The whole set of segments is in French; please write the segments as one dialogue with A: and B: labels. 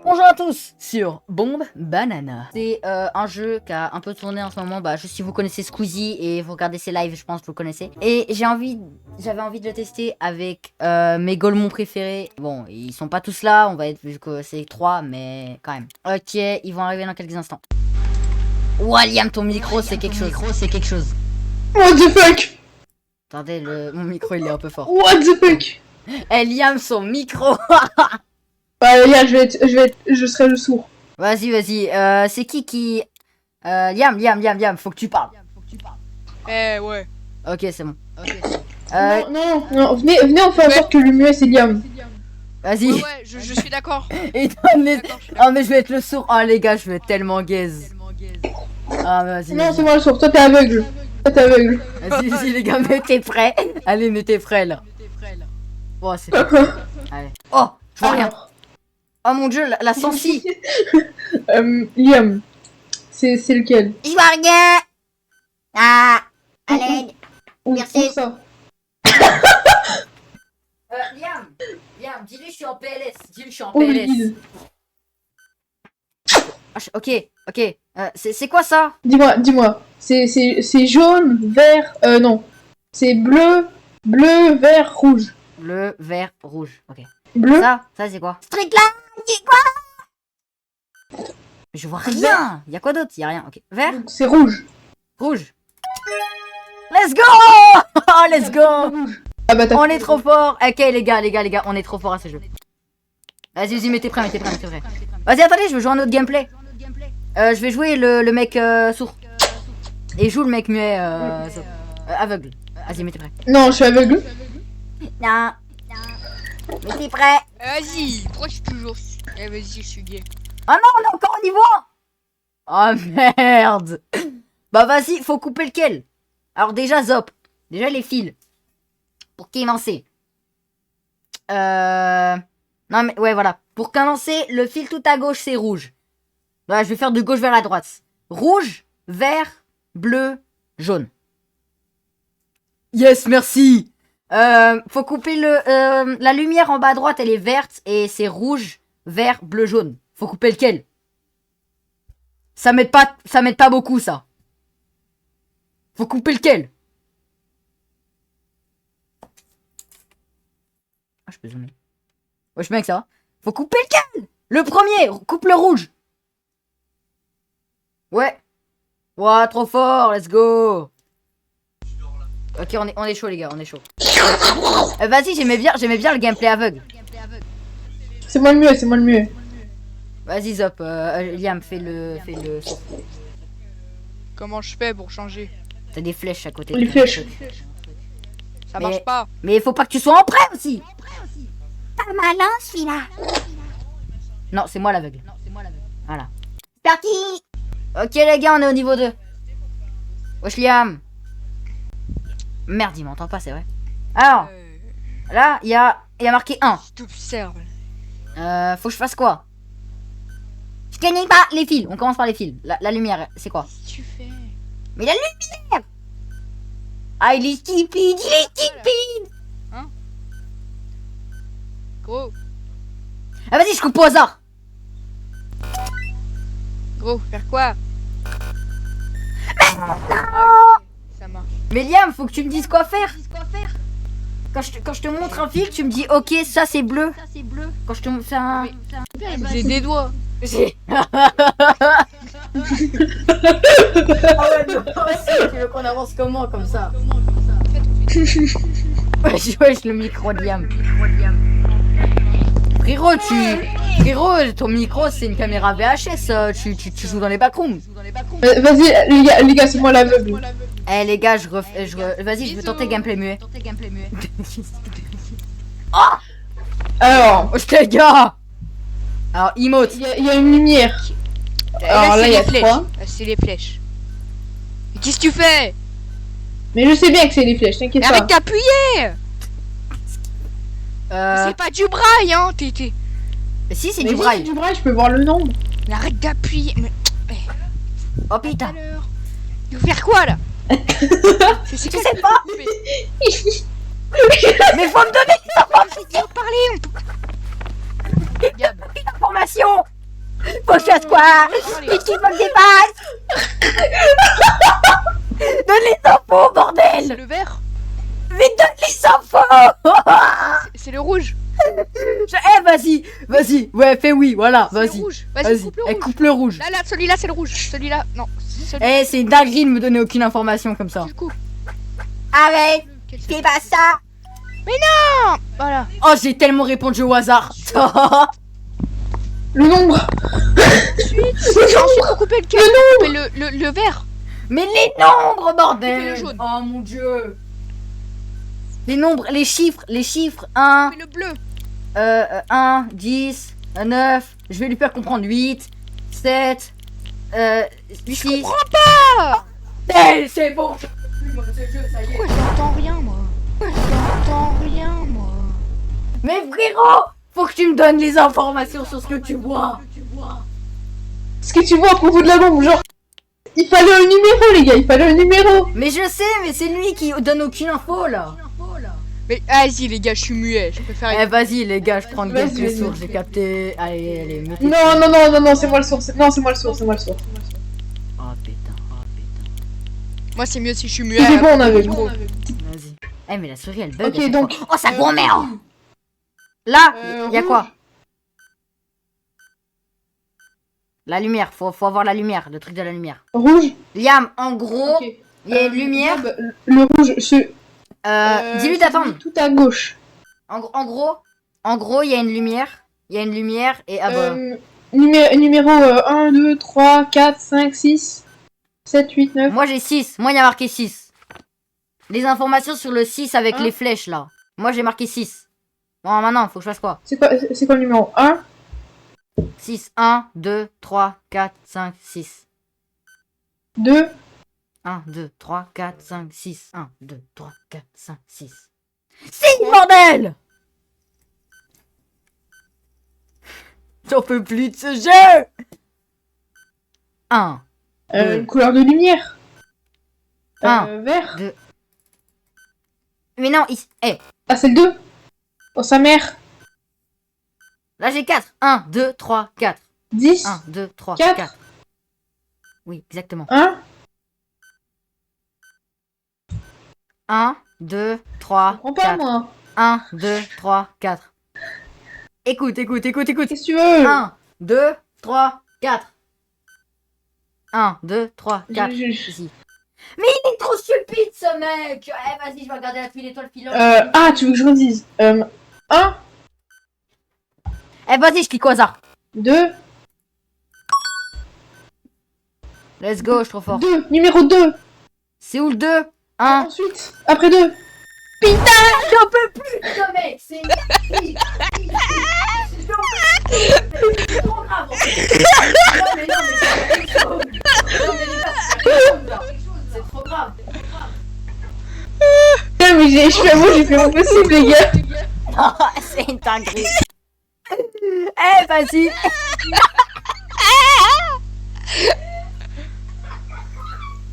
A: Bonjour à tous sur Bombe Banana. C'est un jeu qui a un peu tourné en ce moment. Bah, si vous connaissez Squeezie et vous regardez ses lives, je pense que vous connaissez. Et j'avais envie de le tester avec mes golemons préférés. Bon, ils sont pas tous là, on va être vu que c'est 3, mais quand même. Ok, ils vont arriver dans quelques instants. Ouah, Liam, ton micro, c'est quelque chose.
B: What the fuck?
A: Attendez, mon micro, il est un peu fort.
B: What the fuck?
A: Eh, Liam, son micro.
B: Bah, regarde, je serai le sourd.
A: Vas-y, c'est qui Liam, faut que tu parles.
C: Ouais.
A: Ok, c'est bon.
B: Non, venez, on fait en sorte que le muet c'est Liam.
A: Vas-y.
C: Ouais, je suis d'accord.
A: Et
C: D'accord, je suis
A: oh, mais je vais être le sourd. Oh, les gars, je vais être tellement gaze. Ah, vas-y.
B: Non, c'est moi le sourd, toi t'es aveugle.
A: Vas-y, les gars, mettez prêts. Allez, mettez prêts là. Oh, c'est pas. Allez. Oh, je vois rien. Oh mon dieu, la sensi.
B: Liam, c'est lequel?
A: Je vois rien. Ah, à l'aide. Merci.
B: Où ça?
A: Liam, dis-lui je suis en PLS. Dis-lui je suis en
B: Oh,
A: PLS.
B: il.
A: Ok. C'est quoi ça?
B: Dis-moi. C'est jaune, vert, non. C'est bleu, vert, rouge.
A: Bleu, vert, rouge. Ok.
B: Bleu?
A: Ça c'est quoi? Strict là, c'est quoi? Je vois rien. Y'a quoi d'autre? Y'a rien. Ok. Vert,
B: C'est rouge.
A: rouge. Let's go! Oh, let's go!
B: Ah bah t'as.
A: On est trop fort. Ok, les gars, on est trop fort à ce jeu. Vas-y, mettez prêt. Vas-y, attendez, je veux jouer un autre gameplay. Je vais jouer le mec sourd. Et joue le mec muet aveugle. Vas-y, mettez prêt.
B: Non, je suis aveugle.
A: Non. Mettez prêt.
C: Vas-y, pourquoi je suis toujours. Eh, vas-y, je suis gay.
A: Ah non, on est encore au niveau 1. Oh merde. Bah vas-y, faut couper lequel? Alors déjà, Zop. Déjà les fils. Pour qu'élancer. Non mais, ouais, voilà. Pour qu'élancer, le fil tout à gauche, c'est rouge. Voilà, je vais faire de gauche vers la droite. Rouge, vert, bleu, jaune. Yes, merci. Faut couper la lumière en bas à droite, elle est verte et c'est rouge, vert, bleu, jaune. Faut couper lequel? Ça m'aide pas beaucoup, ça. Faut couper lequel? Ah, je peux zoomer. Wesh, mec, ça va? Faut couper lequel? Le premier, coupe le rouge. Ouais. Ouah, trop fort, let's go. Ok, on est chaud, les gars, on est chaud. Vas-y, j'aimais bien le gameplay aveugle.
B: C'est moi le mieux.
A: Vas-y, Zop, Liam, fais le saut.
C: Comment je fais pour changer?
A: T'as des flèches à côté.
B: Les flèches.
C: Ça
A: Mais-
C: marche pas.
A: Mais il faut pas que tu sois en prêt aussi. Pas malin, celui-là. Non, c'est moi l'aveugle. Voilà. C'est parti. Ok, les gars, on est au niveau 2. Wesh, Liam. Merde, il m'entend pas, c'est vrai. Alors, là, il y a marqué 1.
C: Je t'observe.
A: Faut que je fasse quoi? Je connais pas les fils. On commence par les fils. La lumière, c'est quoi?
C: Qu'est-ce que tu fais?
A: Mais la lumière! Ah, il est stupide,
C: Gros,
A: Ah, vas-y, je coupe au hasard.
C: faire quoi? Ça marche.
A: Mais Liam, faut que tu me dises quoi faire. Quand je te montre un fil, tu me dis ok, ça c'est bleu. Quand je te fais un...
C: J'ai des doigts.
A: J'ai... Ah ouais, non, tu veux qu'on avance comment comme ça? Wesh, le micro de Liam. Frérot, ton micro c'est une caméra VHS, tu joues dans les backrooms.
B: Vas-y, les gars, c'est moi l'aveugle.
A: Eh les gars, vas-y, je veux tenter gameplay muet.
B: Alors,
A: Wesh les gars. Alors, emote.
B: il y a une lumière. Alors là, il y a
C: les flèches.
B: 3.
C: Là, c'est les flèches. Mais qu'est-ce que tu fais?
B: Mais je sais bien que c'est les flèches, t'inquiète
C: Mais
B: pas.
C: arrête d'appuyer! C'est pas du braille, hein!
A: Si, c'est
B: Mais
A: du
B: si
A: braille.
B: c'est du braille, je peux voir le nombre.
C: Mais arrête d'appuyer! Mais...
A: Oh putain.
C: Tu veux faire quoi là? Je
A: sais pas. Mais faut me donner
C: parler,
A: une information. Faut que je fasse quoi? Vite, il faut que je dépasse. Donne les infos,
C: C'est
A: bordel.
C: le vert.
A: Vite, donne les infos.
C: C'est le rouge.
A: Eh, vas-y. Ouais, fais oui, voilà,
C: C'est le
A: vas-y.
C: rouge. Vas-y, coupe le
A: Eh,
C: rouge.
A: coupe le rouge.
C: Là, celui-là, c'est le rouge. Celui-là, non. Celui
A: Eh, c'est une dinguerie de me donner aucune information comme ça.
C: du coup.
A: Arrête,
C: Quel
A: fais pas ça.
C: Voilà.
A: Oh, j'ai tellement répondu au hasard.
B: Le nombre.
C: Ensuite, faut couper le vert.
A: Mais les nombres,
C: Et
A: bordel.
C: le jaune.
A: Oh mon dieu. Les nombres, les chiffres, 1,
C: Mais le bleu.
A: 1, 10, 9, je vais lui faire comprendre 8, 7, 6.
C: Pas.
A: C'est bon. Ce jeu, ça y est.
C: Pourquoi j'entends rien, moi? J'entends rien, moi.
A: Mais frérot, faut que tu me donnes les informations sur ce que tu vois.
B: Ce que tu vois à propos de la bombe, genre. Il fallait un numéro, les gars, il fallait un numéro.
A: Mais je sais, mais c'est lui qui donne aucune info là.
C: Mais vas-y, les gars, je suis muet. Je préfère
A: Eh vas-y les gars, je prends le
B: Vas-y,
A: gameplay
B: vas-y.
A: sourd, j'ai capté. Allez, mettez.
B: Non, c'est moi le sourd. Non, c'est moi le sourd.
A: Oh putain.
C: Moi, c'est mieux si je suis muet.
B: C'est bon, on avait
C: Trop.
A: Vas-y. Eh mais la souris elle bug.
B: Ok,
A: à chaque
B: donc.
A: fois. Oh ça grand-mère. Là, y a
B: rouge.
A: quoi? La lumière, faut avoir la lumière, le truc de la lumière.
B: Rouge.
A: Liam, en gros,
B: Ok.
A: il y a une lumière.
B: Le rouge,
A: Dis-lui d'attendre.
B: tout à gauche.
A: En gros, il y a une lumière. Il y a une lumière et ah bah.
B: Numéro 1, 2, 3, 4, 5, 6, 7, 8, 9.
A: Moi j'ai 6. Moi il y a marqué 6. Les informations sur le 6 avec
B: Hein?
A: les flèches là. Moi j'ai marqué 6. Bon maintenant, faut que je fasse quoi?
B: C'est quoi le numéro 1?
A: 6. 1, 2, 3, 4, 5, 6.
B: 2.
A: 1, 2, 3, 4, 5, 6. 1, 2, 3, 4, 5, 6. 6 bordel! J'en peux plus de ce jeu! 1,
B: Une couleur de lumière.
A: Un.
B: Vert.
A: mais non, eh,
B: Ah, c'est le 2. Oh, sa mère.
A: là j'ai 4. 1, 2, 3, 4.
B: 10.
A: 1, 2, 3,
B: 4.
A: 4. Oui, exactement.
B: 1.
A: 1, 2,
B: Je
A: 3,
B: comprends pas,
A: 4.
B: moi.
A: 1, 2, 3, 4. Écoute.
B: Qu'est-ce que tu veux?
A: 1, 2, 3, 4. 1, 2, 3, 4. Ici. Mais il est trop stupide ce mec! Eh vas-y, je vais regarder la tuile étoile filante.
B: Ah, tu veux que je redise 1.
A: Eh vas-y, je clique au hasard.
B: 2.
A: Let's go, je suis trop fort.
B: 2. Numéro 2.
A: C'est où le 2? 1.
B: Ensuite. Après 2.
A: J'en peux plus de ce mec! C'est une c'est trop grave! Non mais c'est quelque chose! Non mais les gars, c'est quelque chose là! C'est trop grave!
B: Non, mais j'ai fait mon possible, les gars.
A: Non, c'est une dinguerie! Eh, vas-y!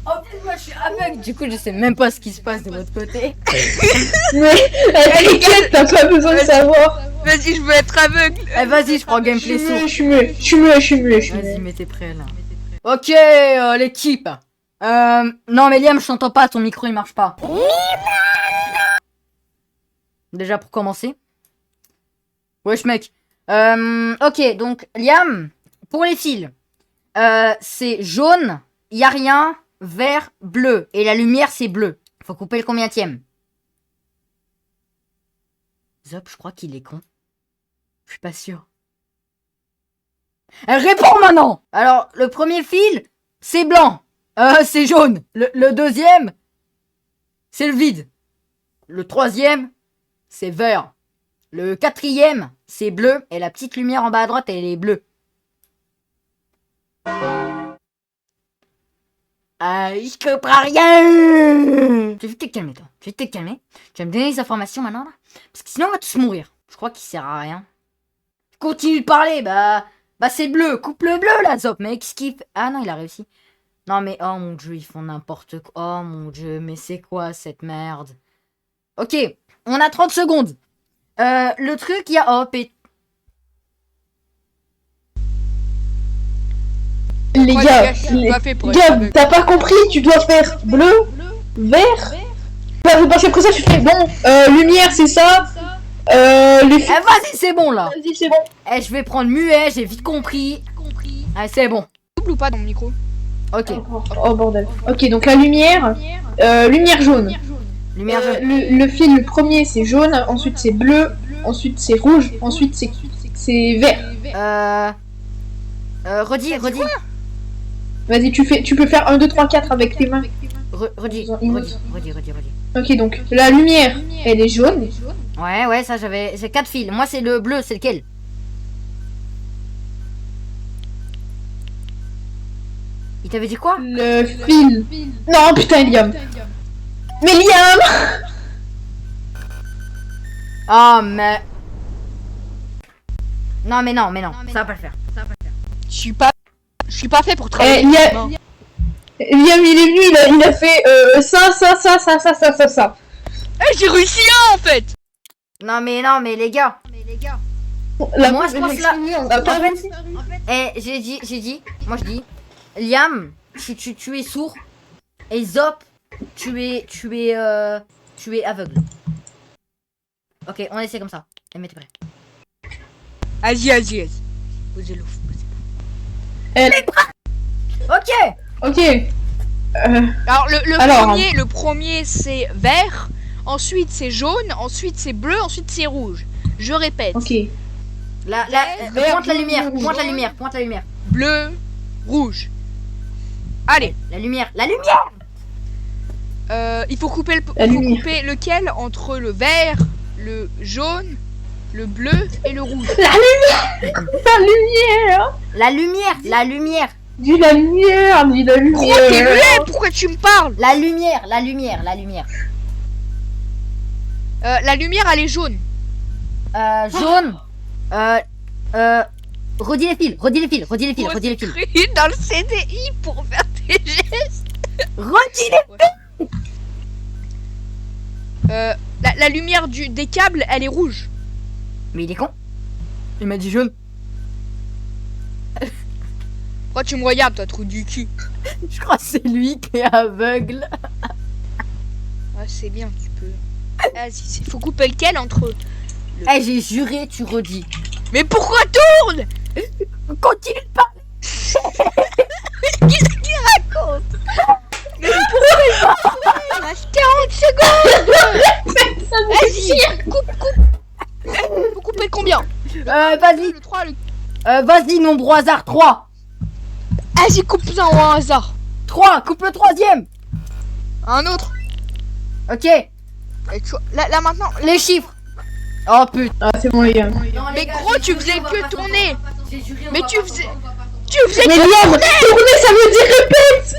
A: En plus, moi je suis aveugle, du coup je sais même pas ce qui se passe de votre côté.
B: Mais t'inquiète, t'as pas besoin de savoir.
C: Vas-y, je veux être aveugle.
A: Eh, vas-y, je prends gameplay sourd.
B: Je suis muet.
A: Vas-y, mais t'es prêt là. Ok, l'équipe. Non, mais Liam, je t'entends pas, ton micro il marche pas. Déjà pour commencer. Wesh, mec. Ok, donc Liam, pour les fils, c'est jaune, y a rien, vert, bleu. Et la lumière, c'est bleu. Faut couper le combienième. Zop, je crois qu'il est con. Je suis pas sûr. Elle répond maintenant. Alors, le premier fil, c'est blanc. C'est jaune. Le deuxième, c'est le vide. Le troisième, c'est vert. Le quatrième, c'est bleu. Et la petite lumière en bas à droite, elle est bleue. Je comprends rien. Tu veux te calmer, toi. Tu veux te calmer. Tu vas me donner les informations maintenant, là. Parce que sinon, on va tous mourir. Je crois qu'il sert à rien. Continue de parler, bah c'est bleu. Coupe le bleu, là, Zop. Mais qu'est-ce qu'il fait? Ah non, il a réussi. Non, mais oh mon dieu, ils font n'importe quoi. Oh mon dieu, mais c'est quoi cette merde? Ok, on a 30 secondes. Le truc, il y a... Oh,
B: Les
C: Ouais,
B: gars,
C: je suis pas fait pour être
B: Gab,
C: aveugle.
B: t'as pas compris, tu dois faire bleu, vert. Parce qu'après ça, tu fais bon, lumière, c'est ça. Les
A: Eh, vas-y, c'est bon là.
B: Vas-y, c'est bon.
A: Eh, je vais prendre muet, j'ai vite compris. Ah, c'est bon.
C: Double ou pas dans mon micro?
A: Ok.
B: Oh bordel. Ok, donc la lumière, lumière jaune.
A: Lumière jaune.
B: Le fil, le premier c'est jaune, ensuite c'est bleu, ensuite c'est rouge, ensuite c'est vert.
A: Redis.
B: Vas-y, tu peux faire 1, 2, 3, 4 avec tes mains.
A: Redis.
B: Ok, donc la lumière, elle est jaune.
A: Ouais, ça j'ai 4 fils. Moi, c'est le bleu, c'est lequel? Il t'avait dit quoi?
B: Le fil. Non, putain, Liam. Mais Liam!
A: Oh, mais. Non, ça va pas le faire.
C: Je suis pas fait pour travailler.
B: Liam,
C: avec les mains.
B: il est venu, il a fait ça.
C: Eh, j'ai réussi en fait.
A: Non, mais les gars.
B: La
A: Moi, je pense là.
B: on a pas
A: En fait, j'ai dit. Moi, je dis. Liam, tu es sourd. Et Zop, tu es aveugle. Ok, on essaie comme ça. Et mettez prêt.
C: Vas-y. Posez-le.
A: Ok.
B: Ok.
C: Alors
B: Alors,
C: le premier c'est vert, ensuite c'est jaune, ensuite c'est bleu, ensuite c'est rouge. Je répète.
B: Ok.
A: Pointe la
B: jaune,
A: lumière.
B: rouge.
A: Pointe la lumière.
C: Bleu, rouge. Allez,
A: La lumière.
C: il faut couper
B: La lumière.
C: lequel entre le vert, le jaune, le bleu et le rouge.
B: La lumière.
A: La lumière.
B: Dis la lumière.
C: Pourquoi t'es muet? Pourquoi tu me parles?
A: La lumière.
C: La lumière elle est jaune.
A: Jaune. Redis les fils.
C: Faut s'inscrire dans le CDI pour faire tes gestes.
A: Redis les.
C: La lumière des câbles elle est rouge.
A: Mais il est con. Il m'a dit jaune.
C: Pourquoi tu me regardes toi, trou du cul?
A: Je crois que c'est lui qui est aveugle.
C: Ouais, c'est bien, tu peux. Vas-y, faut couper lequel entre eux.
A: Eh, j'ai juré, tu redis.
C: Mais pourquoi tourne?
A: Continue de parler.
C: Qu'est-ce qu'il raconte? Mais pourquoi il va reste 40 secondes? Vas-y, coupe. Faut couper combien?
A: Vas-y.
C: Le 3, le...
A: Vas-y, nombre au hasard. 3.
C: Vas-y, coupe-en au hasard.
A: 3. Coupe le troisième.
C: Un autre.
A: Ok.
C: Et là maintenant.
A: Les chiffres. Oh putain.
B: Ah, c'est bon, les gars.
C: Mais gros, tu faisais que tourner. Mais tu faisais
B: Mais Liam, tourner, ça veut dire répète.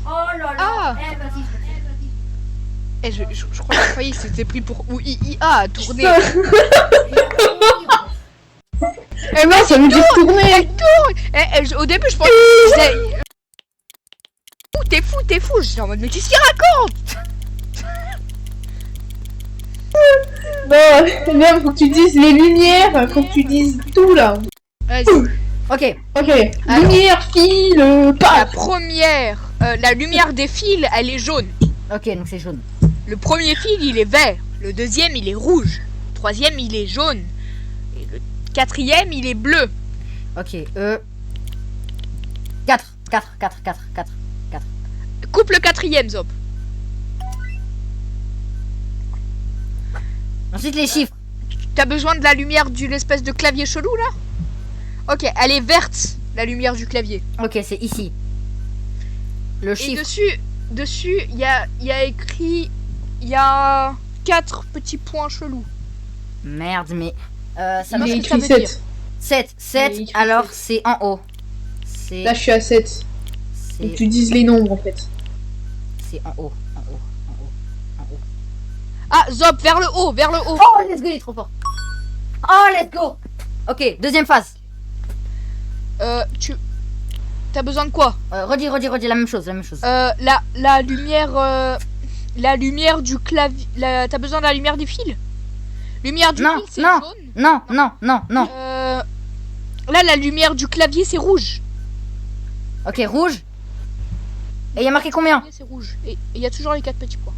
A: Oh là là.
C: Ah.
A: Eh, vas-y.
C: Eh, je crois que ça y est, c'était pris pour IA tourner.
B: Eh ben, ça veut dire tourner.
C: Au début, je pensais que c'était. T'es fou. J'étais en mode, mais qu'est-ce qu'il raconte?
B: Non, Liam, faut que tu dises les lumières, faut que tu dises tout là.
C: Vas-y.
A: Ok.
B: Ok.
C: Alors.
B: Lumière, fil,
C: La
B: pas.
C: première, la lumière des fils, elle est jaune.
A: Ok, donc c'est jaune.
C: Le premier fil, il est vert. Le deuxième, il est rouge. Le troisième, il est jaune. Et le quatrième, il est bleu.
A: Ok. 4.
C: Coupe le quatrième, Zop.
A: Ensuite les chiffres.
C: T'as besoin de la lumière de l'espèce de clavier chelou, là? Ok, elle est verte, la lumière du clavier.
A: Ok, c'est ici. Le
C: Et
A: chiffre.
C: dessus, il y a écrit... Il y a 4 petits points chelous.
A: Merde, mais. Ça
B: Il
A: marche.
B: est
C: que ça
B: écrit
C: veut dire.
B: 7.
A: 7,
B: Il est écrit
A: alors
B: 7.
A: c'est en haut. C'est.
B: Là, je suis à 7. Faut que tu dises les nombres en fait.
A: C'est en haut.
C: Ah, Zop, vers le haut.
A: Oh, let's go, il est trop fort. Oh, let's go. Ok, deuxième phase.
C: T'as besoin de quoi?
A: Redis, la même chose.
C: La lumière... la lumière du clavier... T'as besoin de la lumière du fil? Lumière du
A: Non,
C: fil, c'est
A: non.
C: jaune.
A: Non.
C: Là, la lumière du clavier, c'est rouge.
A: Ok, rouge. Et il y a marqué combien?
C: C'est rouge. Et il y a toujours les 4 petits points.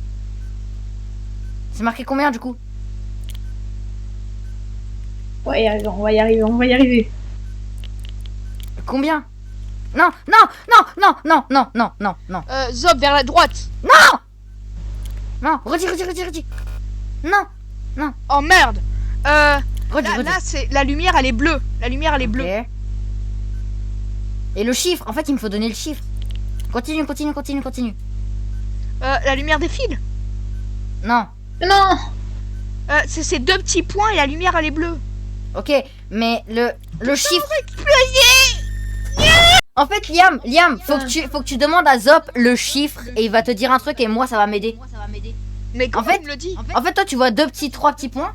A: C'est marqué combien du coup?
B: On va y arriver, on va y arriver, on va y arriver.
A: Combien? Non, non, non, non, non, non, non, non, non.
C: Zop, vers la droite.
A: Non, redis. Non,
C: Oh merde.
A: redis.
C: Là, c'est la lumière, elle est bleue. La lumière, elle est bleue.
A: Ok. Et le chiffre, en fait, il me faut donner le chiffre. Continue.
C: La lumière défile.
A: Non.
B: Non.
C: C'est ces 2 petits points et la lumière, elle est bleue.
A: Ok, mais le chiffre. En fait, Liam, faut que tu demandes à Zop le chiffre et il va te dire un truc et moi ça va m'aider.
C: Mais comment
A: fait-
C: il me le dit?
A: En fait, toi tu vois 3 petits points,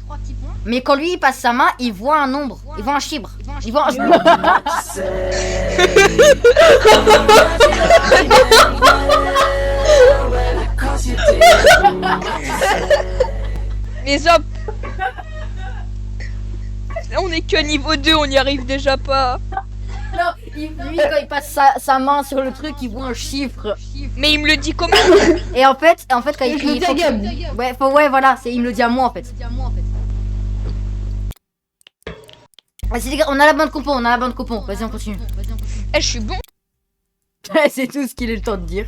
A: mais quand lui il passe sa main, il voit un nombre, il voit un chiffre. Il voit un
C: Mais Zop. Là, on est que niveau 2, on n'y arrive déjà pas.
A: Non, lui quand il passe sa main sur le truc, il voit un chiffre.
C: Mais il me le dit comment?
A: Et en fait quand il
B: Je le dis à Gab.
A: ouais, voilà, il me le dit à moi en fait. Vas-y les gars, on a la bonne compo, Vas-y, on continue.
C: Eh, je suis bon.
A: C'est tout ce qu'il est le temps de dire.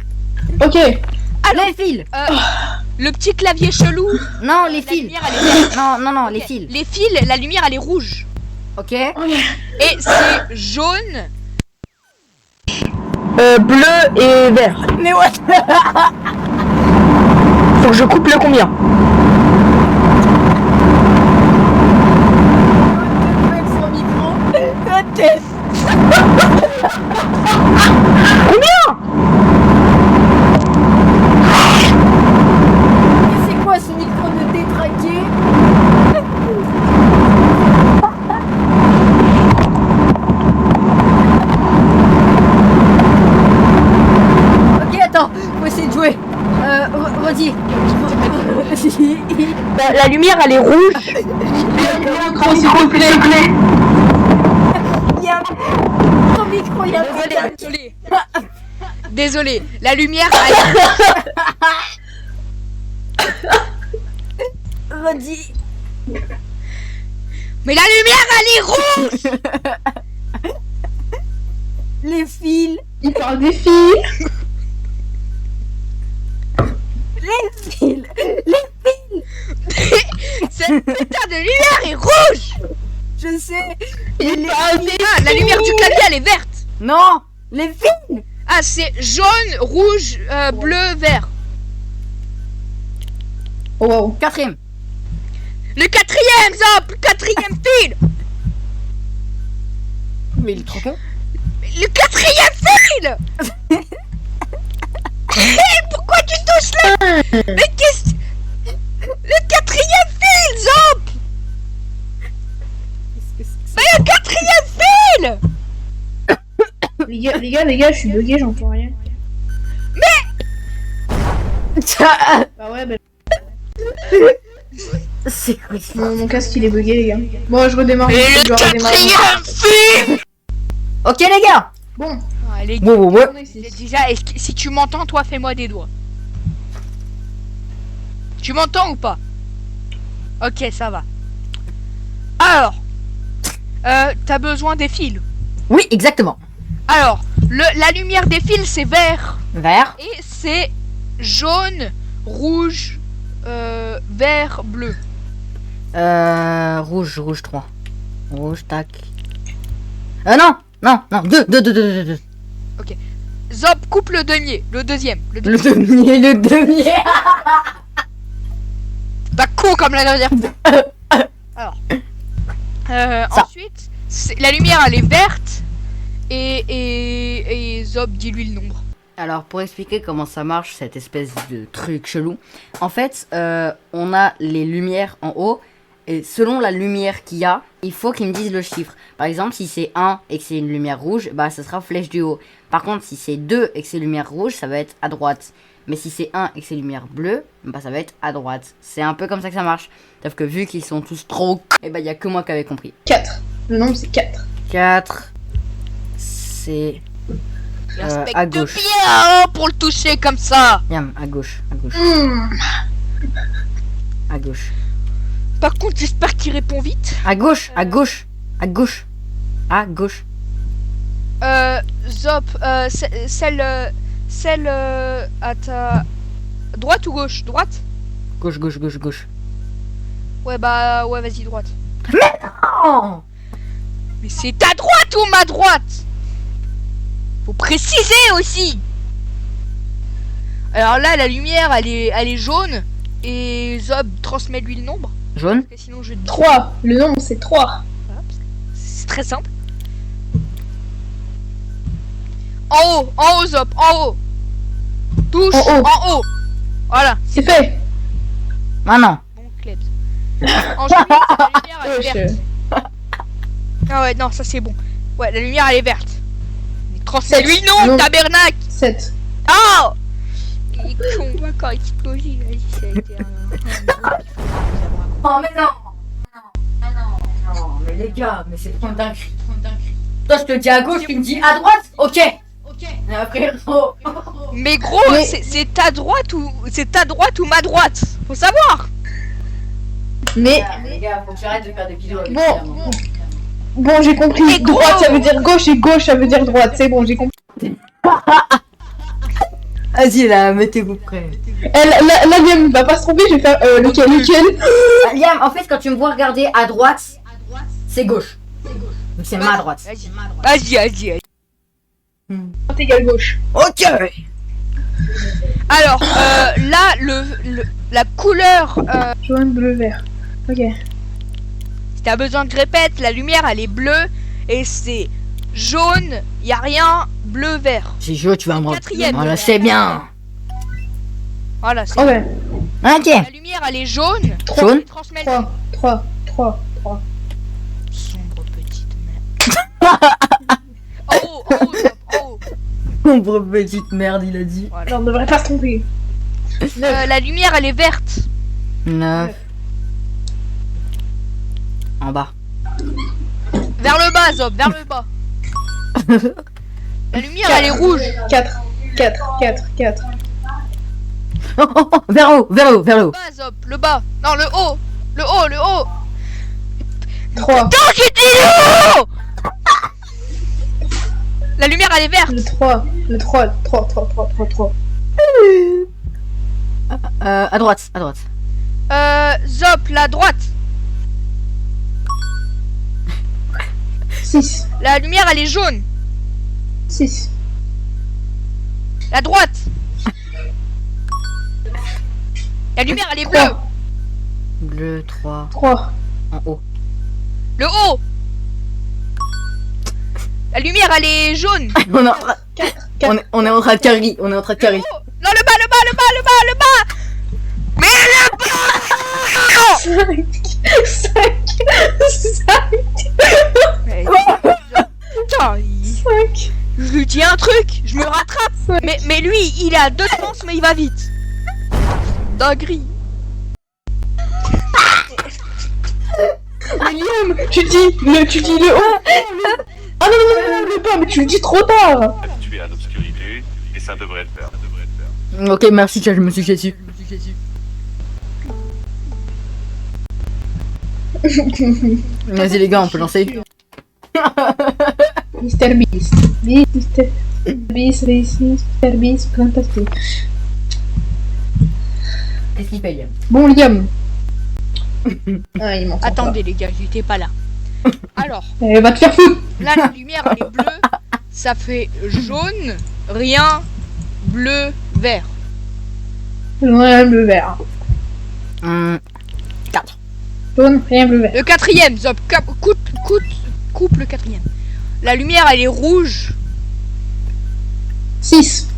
B: Ok.
A: Les fils.
C: Le petit clavier chelou.
A: Non, les
C: La
A: fils.
C: lumière, elle est verte.
A: Non, les
C: Ok.
A: fils.
C: Les fils, la lumière, elle est rouge.
A: Ok.
C: Et c'est jaune.
B: Bleu et vert.
A: Mais what?
B: Faut que je coupe le combien?
A: Mais c'est quoi ce micro de détraqué? Ok, attends, faut essayer de jouer. Redis.
B: La lumière elle est rouge. S'il vous plaît.
A: Il y a ton micro, il y a
C: Désolé. Désolé. La lumière, elle...
A: redis.
C: Mais la lumière, elle est rouge.
A: Les fils.
B: Il parle des filles.
A: Les fils.
C: Cette putain de lumière est rouge.
A: Je sais.
B: Il parle des
C: Ah, la lumière du clavier, elle est verte.
A: Non, les fils.
C: Ah, c'est jaune, rouge, bleu, vert.
B: Oh wow.
A: 4ème.
C: Le 4e, Zop. Le 4e fil.
A: Mais il est trop con.
C: Le 4e fil. Pourquoi tu touches là? Mais qu'est-ce... Le 4e fil, Zop. Mais le 4e fil.
B: Les gars, je suis bugué, j'entends rien. Bah ouais, bah...
A: C'est quoi ça?
B: Mon casque il est bugué, les gars. Bon, je redémarre.
C: Mais
B: je
C: le
B: dois redémarrer.
C: 4e fil.
A: Ok les gars.
B: Bon.
C: Ah, les
A: Ouais.
C: déjà, si tu m'entends, toi, fais-moi des doigts. Tu m'entends ou pas? Ok, ça va. Alors, t'as besoin des fils.
A: Oui, exactement.
C: Alors, la lumière des fils, c'est vert.
A: Vert.
C: Et c'est jaune, rouge, vert, bleu.
A: Rouge 3. Rouge, tac. Non, 2.
C: Zop, coupe le deuxième. Le deuxième.
A: Le demier.
C: Pas con comme la dernière fois. Alors.
A: Ça.
C: Ensuite, la lumière, elle est verte. Et Zop, dis-lui le nombre.
A: Alors, pour expliquer comment ça marche, cette espèce de truc chelou, en fait, on a les lumières en haut, et selon la lumière qu'il y a, il faut qu'ils me disent le chiffre. Par exemple, si c'est 1 et que c'est une lumière rouge, bah ça sera flèche du haut. Par contre, si c'est 2 et que c'est lumière rouge, ça va être à droite. Mais si c'est 1 et que c'est lumière bleue, bah ça va être à droite. C'est un peu comme ça que ça marche. Sauf que vu qu'ils sont tous trop... Et bah il y a que moi qui avais compris.
B: 4. Le nombre c'est 4.
A: 4... C'est...
C: Il
A: à
C: respecte
A: gauche.
C: bien pour le toucher comme ça.
A: Yam, à gauche, à gauche, à gauche.
C: Par contre, j'espère qu'il répond vite.
A: À gauche, à gauche, à gauche, à gauche.
C: Zop, celle à ta droite ou gauche? Droite?
A: Gauche, gauche, gauche, gauche.
C: Ouais, bah, ouais, vas-y, droite.
A: Oh,
C: Mais c'est ta droite ou ma droite? Faut préciser aussi. Alors là, la lumière, elle est jaune. Et Zob, transmets-lui le nombre.
A: jaune.
C: Parce que sinon, je te dis.
B: 3. Le nombre, c'est 3.
C: Voilà, c'est très simple. En haut, Zop, en haut. Touche,
B: En haut.
C: en haut. Voilà,
B: C'est fait.
A: Maintenant.
C: bon, Klebs. En jaune, la lumière, elle est verte. Ah ouais, non, ça c'est bon. Ouais, la lumière, elle est verte. Transmets-lui le nom,
B: Non.
C: tabernacle.
B: 7.
C: Oh! Il est con, moi, quand il explosait, il a dit ça a été un...
A: Oh mais non, non, mais les gars, mais c'est trop dingue. Toi je te dis à gauche, tu me dis à droite, ok. Frérot.
C: Mais gros,
B: Mais-
C: c'est ta droite ou ma droite? Faut savoir.
B: Mais
A: Les gars, faut que j'arrête de faire des vidéos avec
B: Bon. bon, j'ai compris.
C: Mais gros.
B: Droite, ça veut dire gauche et gauche, ça veut dire droite. C'est bon, j'ai compris.
A: Vas-y là, mettez-vous prêts.
B: La Liam va pas se tromper, je vais faire lequel.
A: Liam, en fait, quand tu me vois regarder à droite, c'est gauche. Donc c'est ma droite.
C: Vas-y.
B: Droite égale gauche.
A: Ok.
C: Alors, là, la couleur,
B: Jaune, bleu, vert. Ok.
C: si t'as besoin que je répète, la lumière, elle est bleue. Et c'est jaune, y a rien, bleu, vert.
A: C'est chaud, tu vas me
C: Quatrième.
A: Voilà, c'est bien.
C: Voilà, c'est...
B: Ok.
A: Ok.
C: La lumière, elle est jaune.
A: Jaune.
C: Et transmets
B: 3.
C: sombre petite merde. En haut, Zop, en haut.
A: Pauvre petite merde, il a dit.
C: Voilà.
B: On devrait pas se tromper.
C: La lumière, elle est verte.
A: 9. En bas.
C: Vers le bas, Zop, vers le bas. La lumière, elle est rouge.
B: 4.
A: Vers le haut, vers le haut, vers le
C: Le
A: haut.
C: bas, Zop, le bas. Non, le haut. Le haut.
B: 3.
C: Non, j'ai dit le haut. La lumière, elle est verte.
B: Le 3.
A: À droite, à droite.
C: Zop, la droite.
B: 6.
C: La lumière, elle est jaune.
B: 6.
C: La droite. La lumière, elle est bleue.
B: 3.
A: Bleu, 3.
B: 3.
A: En haut.
C: Le haut. La lumière, elle est jaune.
A: On est en train,
B: 4.
A: on est en train de carry. On est en train de
C: Le
A: carry.
C: haut. Non, le bas. Mais le bas.
B: 5.
C: Putain,
B: 5.
C: je lui dis un truc, je me rattrape. Mais lui, il a 2 chances, mais il va vite. Dinguerie.
B: William, tu dis le haut. Ah non, le bas, mais tu le dis trop tard.
D: habitué à l'obscurité et ça devrait le faire.
A: Ok, merci, je me suis chié dessus. Vas-y les gars, on peut lancer.
B: Mr Beast. Mr Beast, fantastique.
A: Qu'est-ce qu'il paye?
B: Bon, Liam. Ah, il m'entend.
C: Attendez les gars, j'étais pas là. Alors,
B: pas. Va te faire foutre.
C: là la lumière elle est bleue, ça fait jaune, rien, bleu, vert.
B: Rien, bleu, vert.
A: 4.
B: Jaune, rien, bleu, vert.
C: Le quatrième, Zop, coupe le quatrième. La lumière elle est rouge.
B: 6.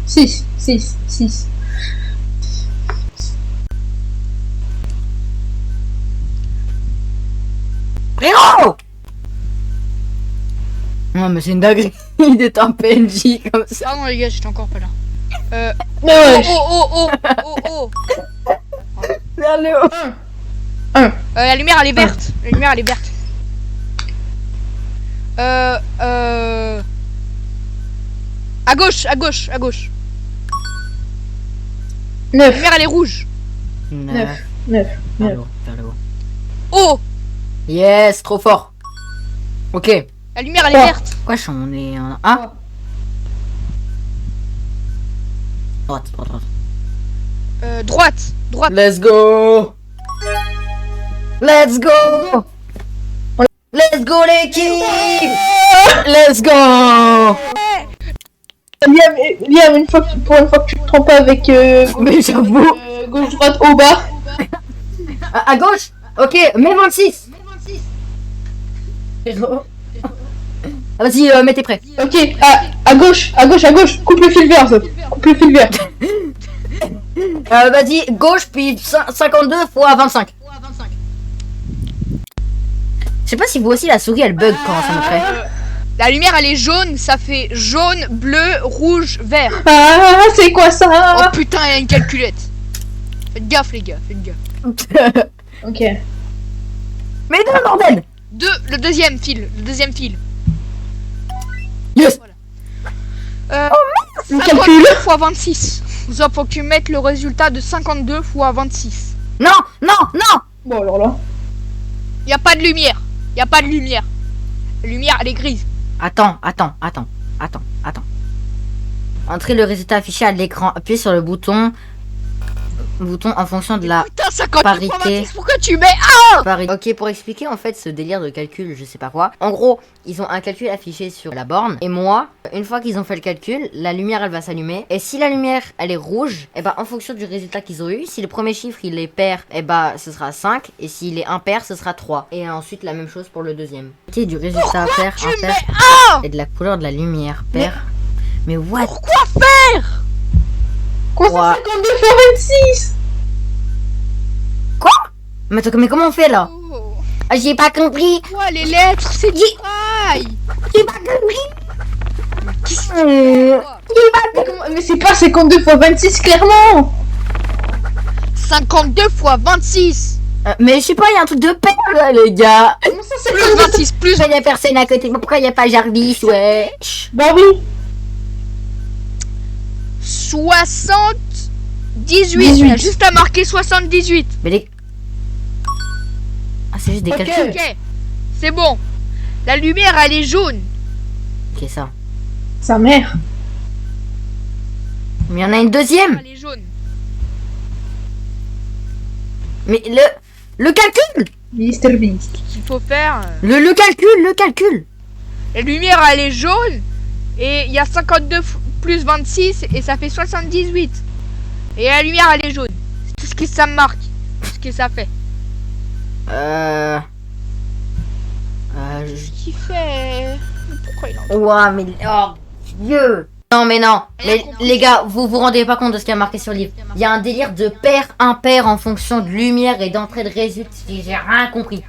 A: Frérot! Non mais c'est une dinguerie. Il est un PNJ comme ça.
C: Ah non les gars, j'étais encore pas là.
B: Mais ouais.
C: Oh.
A: Vers le haut.
C: La lumière elle est verte. La lumière elle est verte. À gauche, à gauche, à gauche. La
B: 9.
C: lumière, elle est rouge.
B: 9. 9.
A: Vers le haut, vers le haut.
C: Oh,
A: Yes, trop fort. Ok.
C: la lumière, elle est
B: Oh.
C: verte.
A: Quoi, on est en... Ah, droite, droite, droite.
C: Droite, droite.
A: Let's go. Let's go. Let's go l'équipe. Let's go.
B: Liam, pour une fois que tu te trompes pas avec
A: Mais j'avoue.
B: gauche, droite, haut, bas.
A: À gauche. Ok, mais 26. Vas-y, mets tes prêts.
B: Ok, à gauche, à gauche, à gauche. Coupe le fil vert, ça. Coupe le fil vert.
A: Vas-y, gauche, puis 52 fois 25. Je sais pas si vous aussi la souris elle bug quand ça me prête.
C: La lumière, elle est jaune. Ça fait jaune, bleu, rouge, vert.
B: Ah, c'est quoi
C: Oh
B: ça?
C: putain, il y a une calculette. Faites gaffe, les gars, faites gaffe.
B: Ok.
A: Mais non, bordel.
C: Le deuxième fil, le deuxième fil.
A: Yes.
B: On
C: 52
B: calcule.
C: fois 26. Ça, faut que tu mettes le résultat de 52 fois 26.
A: Non, non, non.
B: Bon, alors là.
C: Y a pas de lumière. Y a pas de lumière. La lumière, elle est grise.
A: Attends. Entrez le résultat affiché à l'écran. Appuyez sur le bouton en fonction de la
C: Putain, 52 fois
A: parité.
C: 26, pourquoi tu mets
A: parité. Ok, pour expliquer en fait ce délire de calcul, je sais pas quoi. En gros, ils ont un calcul affiché sur la borne. Et moi, une fois qu'ils ont fait le calcul, la lumière elle va s'allumer. Et si la lumière elle est rouge, et bah en fonction du résultat qu'ils ont eu, si le premier chiffre il est pair, et bah ce sera 5. Et s'il est impair, ce sera 3. Et ensuite la même chose pour le deuxième. Ok, du résultat pair,
C: tu
A: impair.
C: mets
A: Et de la couleur de la lumière pair. Mais what?
C: Pourquoi faire?
B: Quoi,
A: Quoi?
B: ça, 52 fois 26?
A: Mais attends, mais comment on fait là?
C: Oh.
A: Ah, j'ai pas compris.
C: Quoi, les lettres, c'est du braille.
A: J'ai pas compris.
C: Qu'est-ce que
A: Euh,
B: Mais c'est pas 52 fois 26, clairement.
C: 52 fois 26.
A: mais je sais pas, il y a un truc de paire là, les gars.
B: Comment ça, c'est
C: Plus
B: 52?
C: 26, plus.
A: Pourquoi y a personne à côté? Pourquoi y a pas Jarvis? Ouais.
B: Bah oui.
C: 78. Il y a
B: 18.
C: juste à marquer 78.
A: Mais les. Ah, c'est juste des
B: Ok.
A: calculs.
C: Ok, c'est bon. La lumière, elle est jaune.
A: Ok, ça.
B: Sa mère.
A: Mais il y en a une deuxième.
C: Elle est jaune.
A: Mais le calcul.
B: Mr Beast.
C: Qu'il faut faire.
A: Le calcul.
C: La lumière, elle est jaune. Et il y a 52 plus 26 et ça fait 78. Et la lumière, elle est jaune. C'est tout ce que ça marque. Tout ce que ça fait. Qui fait. Pourquoi il en.
A: Ouah, mais. Oh, Dieu. Non, mais non. Mais les gars, vous vous rendez pas compte de ce qu'il y a marqué sur le livre. Il y a un délire de pair impair en fonction de lumière et d'entrée de résultat. J'ai rien compris.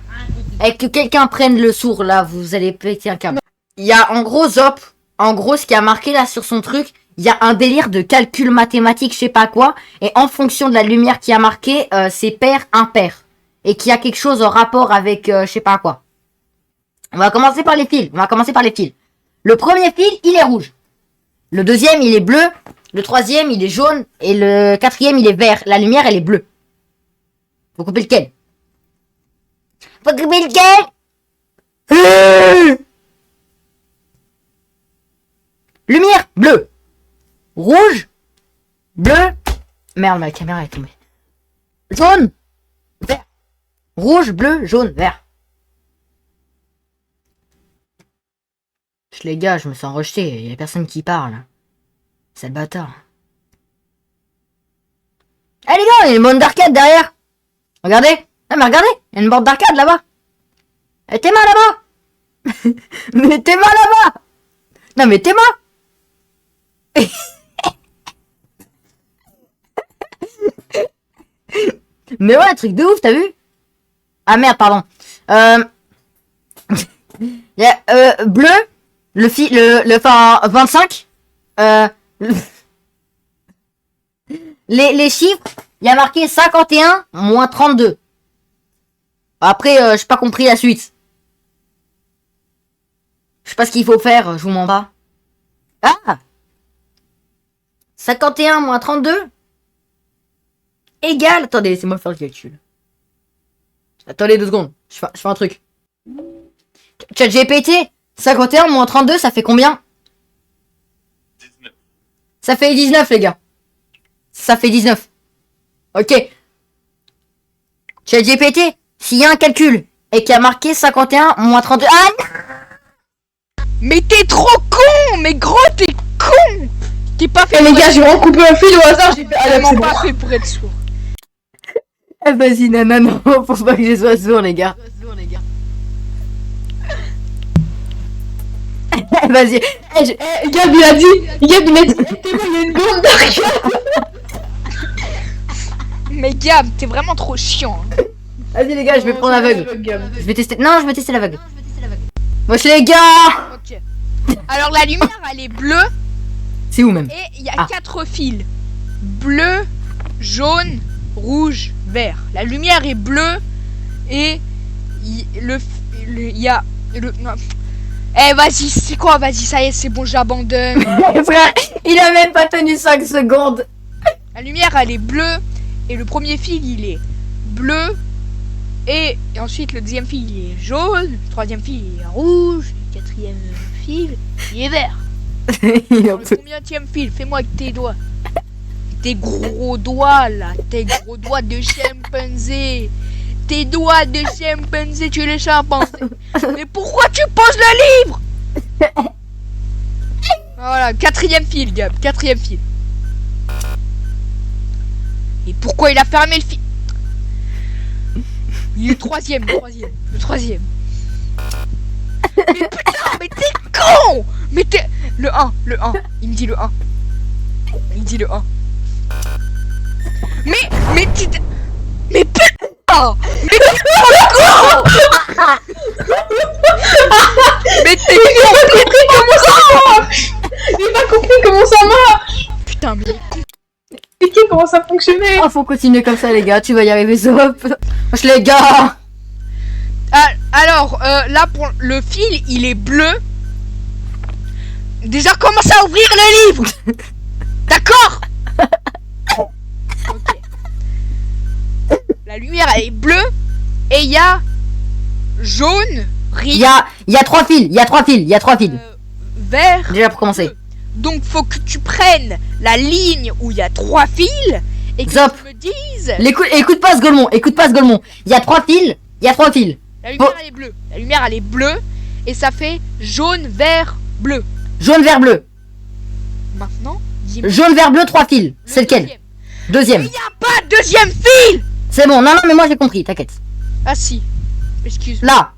A: Et que quelqu'un prenne le sourd là, vous allez péter un câble. Il y a en gros Zop. En gros, ce qui a marqué là sur son truc, il y a un délire de calcul mathématique, je sais pas quoi. Et en fonction de la lumière qui a marqué, c'est pair impair. Et qu'il y a quelque chose en rapport avec je sais pas quoi. On va commencer par les fils. Le premier fil, il est rouge. Le deuxième, il est bleu. Le troisième, il est jaune. Et le quatrième, il est vert. La lumière, elle est bleue. Faut couper lequel? Lumière, bleu. Rouge. Bleu. Merde, ma caméra est tombée. Jaune. Vert. Rouge, bleu, jaune, vert. Les gars, je me sens rejeté. Il y a personne qui parle. C'est le bâtard. Eh les gars, il y a une borne d'arcade derrière. Regardez. Ah mais regardez, il y a une borne d'arcade là-bas. Eh tes mains là-bas. Mais tes mains là-bas. Non mais tes mains. Mais ouais, truc de ouf, t'as vu? Ah merde, pardon. Il y a bleu. Enfin, 25. Les chiffres, il y a marqué 51 moins 32. Après, j'ai pas compris la suite. Je sais pas ce qu'il faut faire, je vous mens pas. Ah! 51 moins 32 égale... Attendez, laissez-moi faire le calcul. Attendez 2 secondes, je fais un truc. ChatGPT, 51 moins 32, ça fait combien?
D: 19.
A: Ça fait 19, les gars. Ça fait 19. Ok. ChatGPT, s'il y a un calcul et qu'il y a marqué 51 moins 32... Ah!
C: Mais t'es trop con. Mais gros, t'es con. T'es pas fait
B: Eh les
C: pour
B: gars,
C: être-
B: j'ai recoupé un fil au hasard, j'ai fait. Ah, là,
C: vraiment
B: c'est bon.
C: pas fait pour être sourd.
A: Eh, vas-y, nana, non, faut pas que je sois sourd, les gars. Eh, vas-y. Eh,
B: Gab, il a dit. Gab, il a dit. T'es bon, il y a une bombe derrière.
C: Mais Gab, t'es vraiment trop chiant. Hein.
A: Vas-y, les gars, je vais prendre l'aveugle.
B: Gab.
A: Je vais tester... Non, je vais tester l'aveugle. Wesh, les gars!
C: Ok. Alors la lumière, elle est bleue
A: C'est où, même?
C: et il y a
A: Ah.
C: 4 fils. Bleu, jaune, rouge, vert. La lumière est bleue et il y a le... non. Eh vas-y, c'est quoi? Vas-y, ça y est, c'est bon, j'abandonne.
A: Frère, il a même pas tenu 5 secondes.
C: La lumière, elle est bleue et le premier fil, il est bleu. Et ensuite, le deuxième fil, il est jaune. Le troisième fil, il est rouge. Le quatrième fil, il est vert.
A: Il est un
C: Alors, le
A: peu-
C: combienième fil? Fais-moi avec tes doigts. Tes gros doigts, là. Tes gros doigts de chimpanzé. Tes doigts de chimpanzé, tu es les chimpanzés. Mais pourquoi tu poses le livre? Voilà, quatrième fil, Gab. Quatrième fil. Et pourquoi il a fermé le fil? Il est le troisième, le troisième, le troisième. Mais putain, mais t'es con! Mais t'es... Le 1, le 1. Il me dit le 1. Il me dit le 1. Mais tu... Mais putain! Mais t'es con! Mais t'es con!
B: J'ai pas compris comment ça marche.
C: Putain, mais...
B: Expliquez comment ça fonctionnait.
A: Oh, faut continuer comme ça, les gars. Tu vas y arriver, Zop. Wesh, les gars!
C: Ah, alors, là, pour le fil, il est bleu. Déjà, commence à ouvrir le livre. D'accord. Ok. La lumière, elle est bleue. Et il y a jaune,
A: Il y a 3 fils. Il y a 3 fils. Il y a 3 fils.
C: vert.
A: Déjà pour commencer.
C: bleu. Donc, faut que tu prennes la ligne où il y a 3 fils. Et que
A: Zop.
C: tu me dises...
A: Écoute pas ce Golemon. Écoute pas ce Golemon. Il y a 3 fils. Il y a 3 fils.
C: La lumière, elle est bleue. La lumière, elle est bleue. Et ça fait jaune, vert, bleu.
A: Jaune, vert, bleu.
C: Maintenant, dis-moi...
A: Jaune, vert, bleu, 3 fils.
C: le
A: C'est lequel?
C: deuxième.
A: Deuxième.
C: Il n'y a pas de deuxième fil.
A: C'est bon. Non, non, mais moi j'ai compris. T'inquiète.
C: Ah si. Excuse-moi.
A: Là.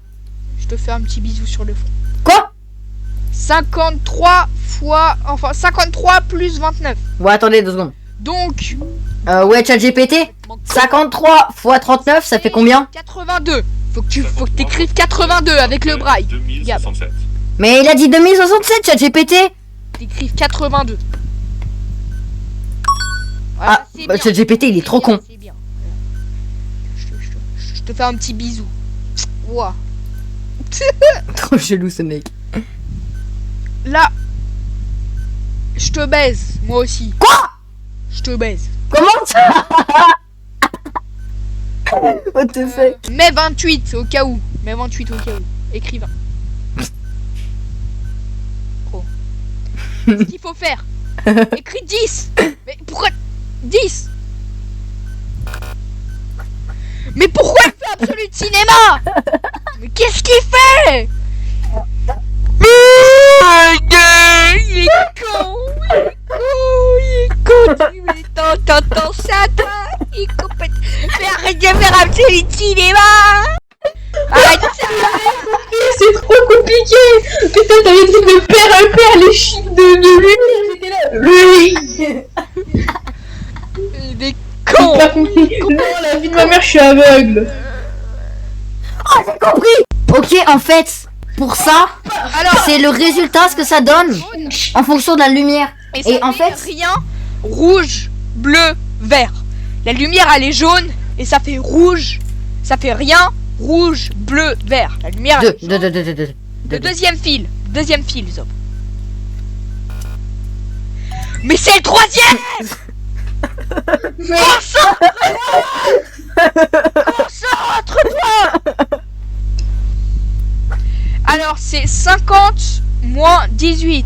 C: Je te fais un petit bisou sur le front.
A: Quoi?
C: 53 fois... Enfin, 53 plus 29.
A: Ouais, attendez 2 secondes.
C: Donc...
A: Ouais, ChatGPT. 53 fois 39, ça fait combien?
C: 82. Faut que t'écrives 82 avec le braille.
D: 2067.
A: Mais il a dit 2067, ChatGPT.
C: T'écrives 82.
A: Ah,
C: c'est
A: bah,
C: bien.
A: ChatGPT, il est trop con.
C: C'est bien. Je te fais un petit bisou. Ouah.
A: Trop chelou ce mec.
C: Là, je te baise, moi aussi.
A: Quoi?
C: Je te baise.
A: Comment ça? What the fuck?
C: Mai 28 au cas où. Mai 28 au cas où. Écrivain. Oh. Ce qu'il faut faire. Écris 10. Mais pourquoi 10? Mais pourquoi il fait Absolu de Cinéma? Mais qu'est-ce qu'il fait? Il est con. Il est con. Mais t'entends ça, toi? Il est complètement... Mais arrête de faire Absolu de Cinéma. Arrête ça.
B: C'est trop compliqué. Putain, t'avais dit de père les chiffres de lui. J'étais là. Oui.
C: Il est
B: J'ai
C: con.
B: pas compris. Non, la vie de ma mère, je suis aveugle.
A: Oh, j'ai compris. Ok, en fait, pour ça,
C: Alors,
A: c'est le résultat, ce que ça donne en fonction de la lumière.
C: ça
A: Et en fait,
C: rien, rouge, bleu, vert. La lumière, elle est jaune et ça fait rouge. Ça fait rien, rouge, bleu, vert. La lumière, elle est jaune. Le deuxième fil, Zop. Mais c'est le troisième. Concentre-toi. Alors c'est 50 moins 18.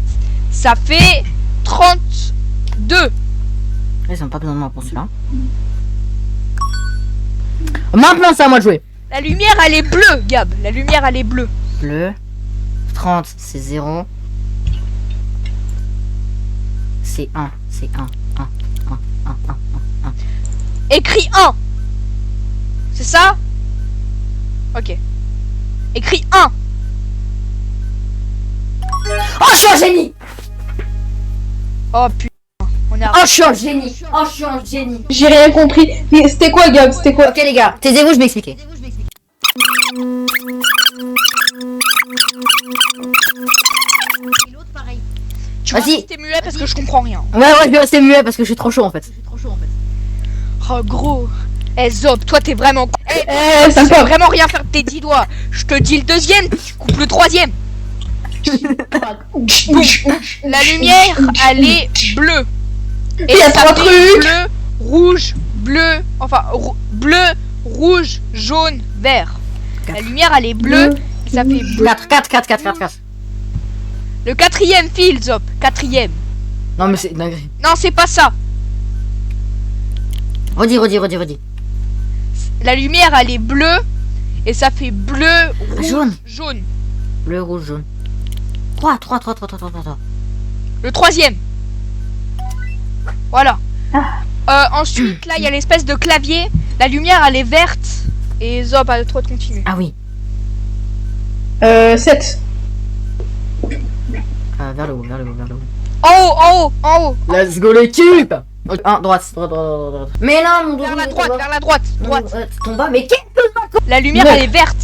C: Ça fait 32.
A: Ils ont pas besoin de moi pour celui-là. Maintenant c'est à moi de jouer.
C: La lumière elle est bleue, Gab. La lumière elle est bleue.
A: Bleu. 30 c'est 0. C'est 1. C'est 1. 1. 1. 1. 1.
C: Écrit 1. C'est ça? Ok. Écrit 1.
A: Oh je suis un génie.
C: Oh putain. On a...
A: Oh je suis un génie. Oh je suis un génie.
B: J'ai rien compris. Mais c'était quoi, Gab? C'était quoi?
A: Ok les gars, taisez-vous, je vais expliquer.
C: Tu vas
A: Vas-y.
C: rester muet parce que je comprends rien.
A: Ouais je vais rester muet parce que je suis trop chaud en fait.
C: Oh gros. Eh Zop, toi t'es vraiment... Eh,
B: Eh,
C: tu sais
B: sympa.
C: vraiment rien faire de tes 10 doigts. Je te dis le deuxième, tu coupes le troisième. La lumière, elle est bleue. Et
B: Il y a
C: ça
B: trois
C: fait
B: trucs.
C: bleu, rouge, bleu, enfin bleu, rouge, jaune, vert. La lumière, elle est bleue. Et ça fait bleu.
A: 4.
C: Le quatrième fil, Zop. Quatrième.
A: Non mais c'est dingue.
C: Non, c'est pas ça.
A: Redis.
C: La lumière, elle est bleue. Et ça fait bleu, rouge,
A: Jaune.
C: jaune.
A: Bleu, rouge, jaune. 3.
C: Le troisième. Voilà. Ensuite, là, il y a l'espèce de clavier. La lumière, elle est verte. Et Zop, à toi de continuer.
A: Ah oui.
B: 7.
A: Vers le haut.
C: En haut.
A: Let's go l'équipe. 1, droite. Mais non, mon dos.
C: Vers la droite.
A: Ton bas, mais qu'est-ce que
C: La lumière,
B: Neuf.
C: elle est verte.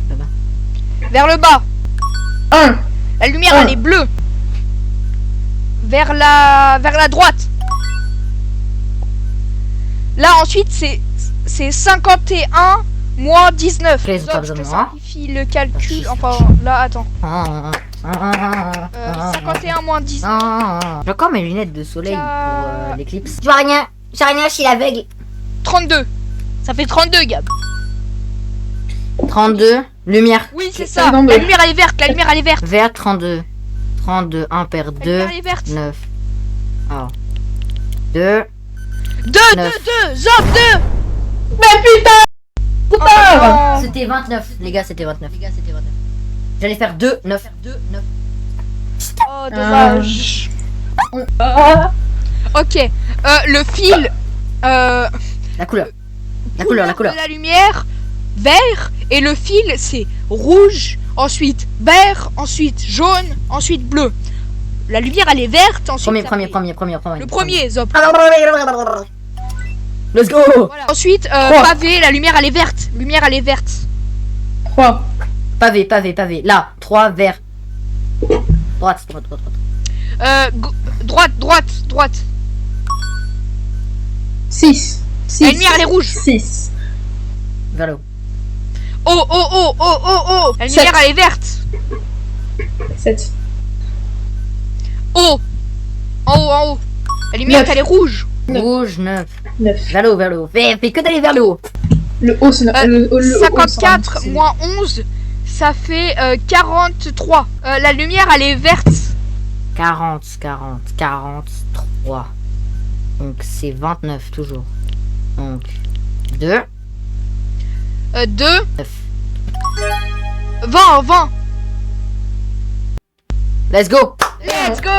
A: Là-bas.
C: Vers le bas.
B: 1.
C: La lumière,
B: Un.
C: elle est bleue. Vers la droite. Là, ensuite, c'est 51 moins 19.
A: Ok, ils ont pas
C: Zop,
A: besoin
C: je
A: de
C: te
A: moi.
C: simplifie le calcul. Enfin, là, attends. 51 moins 19.
A: J'ai encore mes lunettes de soleil pour
C: Tiens.
A: l'éclipse. Je vois rien, je suis aveugle.
C: 32. Ça fait 32, Gab.
A: 32, lumière.
C: Oui, c'est ça.
B: non, mais-
C: La lumière, elle est verte. La lumière, elle est verte.
A: Vert 32. 32, 1 paire
C: La
A: 2,
C: lumière, elle est verte.
A: 9. Alors. 2.
C: 2, 2,
A: 9.
C: 2. Zop, 2.
B: Mais putain!
C: Oh, non.
A: C'était 29, les gars, c'était 29. J'allais faire 2, 9.
C: Oh, dommage.
B: Ah.
C: Ok. Le fil.
A: La couleur. La couleur.
C: La lumière, vert. Et le fil, c'est rouge. Ensuite vert. Ensuite jaune. Ensuite bleu. La lumière, elle est verte. Ensuite,
A: Premier.
C: Le premier, Zop.
A: Let's go.
C: Voilà. Ensuite,
B: Trois.
C: pavé. La lumière, elle est verte. Lumière, elle est verte.
B: 3.
A: Pavé. Là, 3, vert. Droite.
C: Droite.
B: 6.
C: La lumière, elle est rouge.
B: 6.
A: Vers le haut.
C: Oh. La
B: Sept.
C: lumière, elle est verte.
B: 7.
C: Oh. En haut. La lumière,
B: Neuf.
C: elle est rouge.
B: Neuf.
A: Rouge, 9.
B: 9.
A: Vers le haut. Fais que d'aller vers le haut.
B: Le haut, c'est le haut,
C: 54
B: c'est-
C: moins 11, ça fait 43. La lumière, elle est verte.
A: 43. Donc c'est 29 toujours. Donc 2.
C: 2.
A: 9.
C: 20.
A: Let's go.
C: Let's go.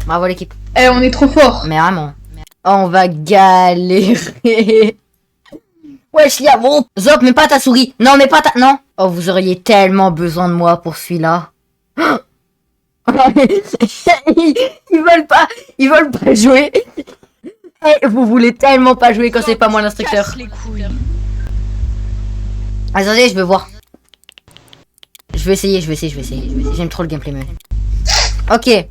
A: Bravo l'équipe.
B: Eh, on est trop fort.
A: Mais vraiment. On va galérer. Wesh, y'a bon. Zop, mais pas ta souris. Non, mais pas ta... Non. Oh, vous auriez tellement besoin de moi pour celui-là. Ils veulent pas jouer. Eh, vous voulez tellement pas jouer quand c'est pas moi l'instructeur.
C: Casse les couilles.
A: Attendez, je veux voir. Je vais essayer. J'aime trop le gameplay, mais... Ok,
B: Eh,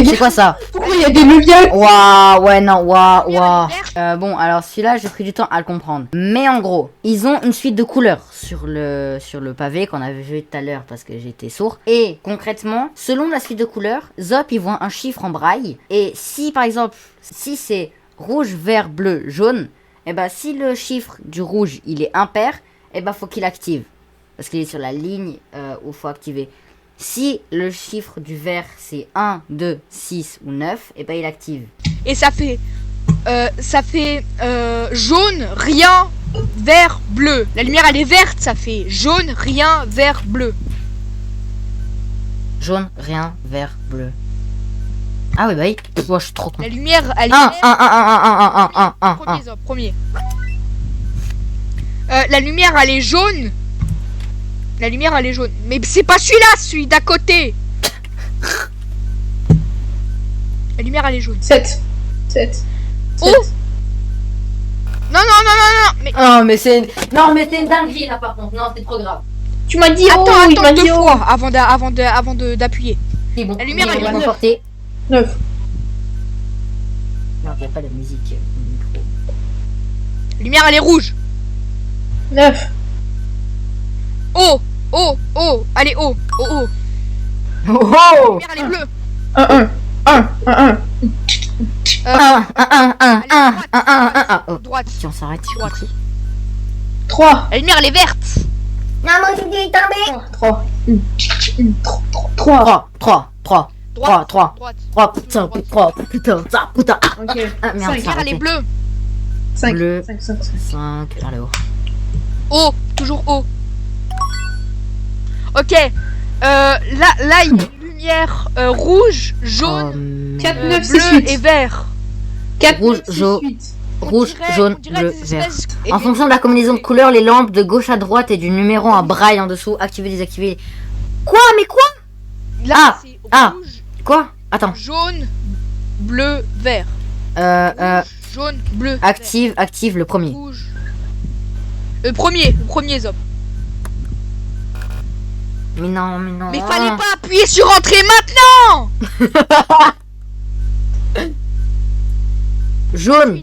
A: c'est quoi ça?
B: pourquoi il y a des leviers?
A: Waouh, ouais, non, waouh,
C: Lumière,
A: waouh.
C: vert.
A: Bon, alors celui-là, j'ai pris du temps à le comprendre. Mais en gros, ils ont une suite de couleurs sur le pavé qu'on avait vu tout à l'heure parce que j'étais sourd. Et concrètement, selon la suite de couleurs, Zop, ils voient un chiffre en braille. Et si, par exemple, si c'est rouge, vert, bleu, jaune, et ben si le chiffre du rouge, il est impair, et ben faut qu'il active. Parce qu'il est sur la ligne où faut activer. Si le chiffre du vert c'est 1, 2, 6 ou 9, et ben il active.
C: Et ça fait jaune, rien, vert, bleu. La lumière elle est verte, ça fait jaune, rien, vert, bleu.
A: Jaune, rien, vert, bleu. Ah oui, bah oui. Moi, je suis trop con.
C: La lumière elle est
A: 1,
C: verte.
A: 1.
C: Premier, Zop, premier. La lumière elle est jaune. La lumière elle est jaune. Mais c'est pas celui-là, celui d'à côté. La lumière elle est jaune.
B: 7. 7.
C: Oh. Non, non, non, non, non. Mais
A: Oh, mais c'est... Non, mais c'est une dinguerie, là, par contre. Non, c'est trop grave.
B: Tu m'as dit
C: attends,
B: oh, il m'a
C: attends
B: dit
C: deux
B: oh.
C: fois avant d'appuyer.
A: C'est bon.
C: La lumière,
A: on
C: elle
A: va
C: est
A: conforter.
B: 9.
A: Non, il n'y a pas de musique au micro.
C: La lumière elle est rouge.
B: 9.
C: Oh, oh, oh. Allez, oh, oh, oh.
A: Oh,
C: La
A: oh.
C: lumière elle est bleue.
B: 1. 1. 1. 1.
A: 1. Oh,
C: Droite.
A: si on s'arrête,
C: Droite.
B: 3.
C: La lumière elle est verte.
A: Non, moi, je dis tomber.
B: 3. 3.
A: 3.
C: Droite.
A: 3.
C: Droite.
A: Putain.
B: Ok.
A: Ah, merde,
C: La lumière elle est bleue.
B: 5.
A: Bleu.
B: 5. 5.
A: 5. Allez, oh.
C: Oh, toujours haut. Ok. Là, il y a une lumière rouge,
A: Oh,
C: jaune,
B: 4,
A: merde.
B: 9, 6,
C: bleu
B: 8.
C: et vert.
B: 4,
A: Rouge,
B: 9, 6,
A: jaune.
B: 8.
A: Rouge,
C: On
A: jaune,
C: dirait
A: bleu,
C: des
A: vert.
C: espèces-
A: En fonction de la combinaison de couleurs, les lampes de gauche à droite et du numéro en braille en dessous, activer, désactiver. Quoi? Mais quoi?
C: Là,
A: Ah,
C: c'est
A: ah.
C: rouge,
A: Quoi? Attends.
C: jaune, bleu, vert. Rouge, jaune, bleu,
A: Active le premier.
C: vert. Rouge. Le premier Zop.
A: Mais non.
C: Mais fallait pas appuyer sur entrée maintenant.
A: Jaune.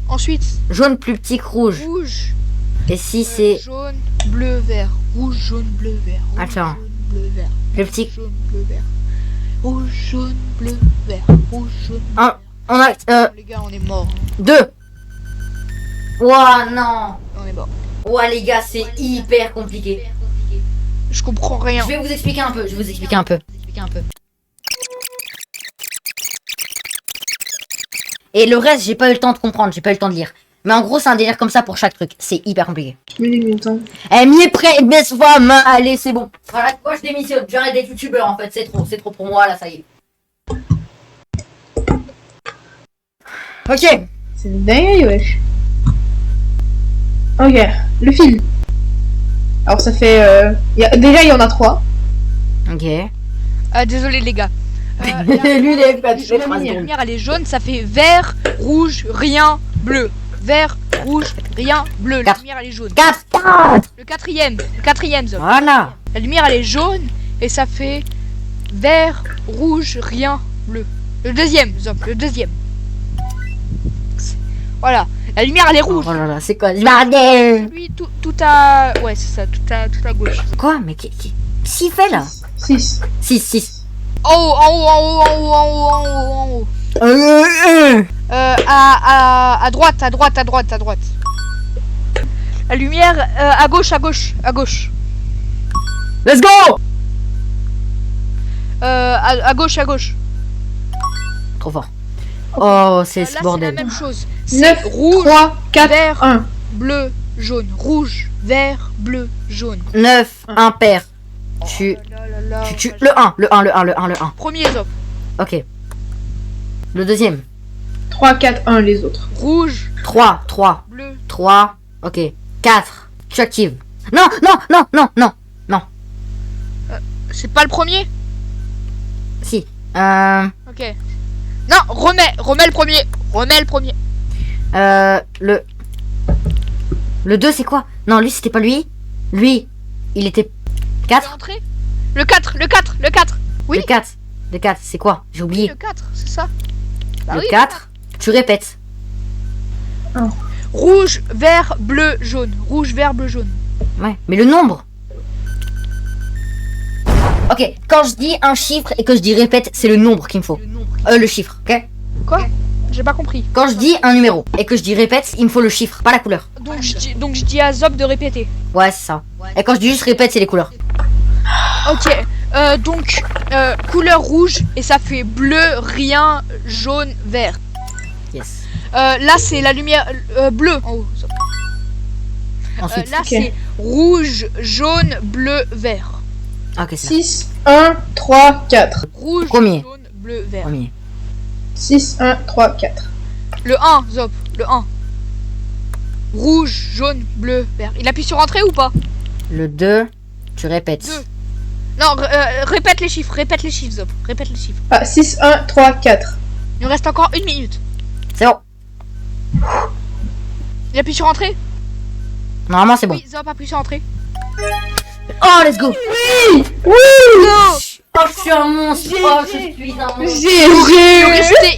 C: Ensuite,
A: Jaune plus petit que rouge.
C: rouge,
A: Et si c'est
C: jaune, bleu, vert. Rouge, jaune, bleu, vert. Rouge,
A: Attends.
C: jaune, bleu, vert.
A: le petit...
C: Jaune, bleu, vert. Rouge, jaune, bleu, vert. Rouge, jaune, bleu,
A: Un. On a...
C: vert. Les gars, on est mort.
A: 2. Ouah, non.
C: On est mort.
A: Ouah, les gars, c'est hyper compliqué.
C: Je comprends rien.
A: Je vais vous expliquer un peu. Et le reste, j'ai pas eu le temps de comprendre, j'ai pas eu le temps de lire. Mais en gros, c'est un délire comme ça pour chaque truc. C'est hyper compliqué.
B: Mais les montants.
A: Eh, m'y est prêt, baisse main, allez, c'est bon. Voilà, moi je démissionne, j'arrête d'être youtubeur en fait, c'est trop pour moi là, ça y est. Ok.
B: C'est une dinguerie, wesh. Ok, le fil. Alors ça fait... déjà, il y en a 3.
A: Ok.
C: Désolé les gars.
A: Lui, il est pas
B: je vais
C: La
B: venir.
C: lumière elle est jaune, ça fait vert, rouge, rien, bleu. Vert, rouge, rien, bleu. La
A: Quatre.
C: lumière elle est jaune.
A: 4.
C: Le quatrième Zop.
A: Voilà.
C: La lumière elle est jaune et ça fait vert, rouge, rien, bleu. Le deuxième Zop, le deuxième. Voilà. La lumière elle est rouge.
A: Oh là là, c'est quoi? Bordel.
C: Lui tout à... Ouais c'est ça, tout à gauche.
A: Quoi? Mais qu'est-ce qu'il fait là?
B: 6.
A: 6.
C: En haut. À droite. La lumière à gauche.
A: Let's go.
C: À gauche.
A: Trop fort. Oh, c'est
C: Là
A: ce
C: c'est la
A: bordel.
C: même chose. C'est
B: 9,
C: rouge,
B: 3, 4,
C: vert,
B: 1.
C: bleu, jaune. Rouge, vert, bleu, jaune.
A: 9 impair. Tu le 1.
C: Premier Zop.
A: Ok. Le deuxième.
B: 3, 4, 1 les autres.
C: Rouge,
A: 3.
C: bleu.
A: 3. Ok. 4. Tu actives. Non.
C: C'est pas le premier?
A: Si.
C: Ok. Non, remets le premier.
A: Le 2 c'est quoi? Non, lui c'était pas lui. Lui, il était
C: Tu
A: 4.
C: veux entrer? Le 4. Oui.
A: Le 4. Le 4, c'est quoi? J'ai
C: Oui,
A: oublié.
C: le 4, c'est ça. Bah
A: Le
C: oui,
A: 4, tu répètes.
C: Rouge, vert, bleu, jaune. Rouge, vert, bleu, jaune.
A: Ouais, mais le nombre. Ok, quand je dis un chiffre et que je dis répète, c'est le nombre qu'il me faut. Le chiffre, ok?
C: Quoi? J'ai pas compris.
A: Quand je dis un numéro et que je dis répète, il me faut le chiffre, pas la couleur.
C: Donc je dis à Zop de répéter.
A: Ouais, c'est ça. Et quand je dis juste répète, c'est les couleurs.
C: Ok. Donc couleur rouge et ça fait bleu, rien, jaune, vert.
A: Yes.
C: Là c'est la lumière bleue en haut. Zop.
A: Ensuite,
C: Là
B: Ok.
C: c'est rouge, jaune, bleu, vert.
A: ok, c'est
B: 6, 1, 3, 4.
C: Rouge,
A: Premier.
C: jaune, bleu,
A: le
C: vert.
A: premier.
B: 6, 1, 3, 4.
C: Le 1, Zop, le 1. Rouge, jaune, bleu, vert. Il appuie sur entrée ou pas?
A: Le 2, tu répètes.
C: 2. Non, répète les chiffres, Zop. Répète les chiffres.
B: Ah, 6, 1, 3, 4.
C: Il nous reste encore 1 minute.
A: C'est bon.
C: Il appuie sur entrée?
A: Normalement, c'est bon.
C: Oui, Zop appuie sur entrée.
A: Oh, let's go.
B: Oui.
C: Go.
A: Oh, je suis un monstre. Oh, je suis un monstre.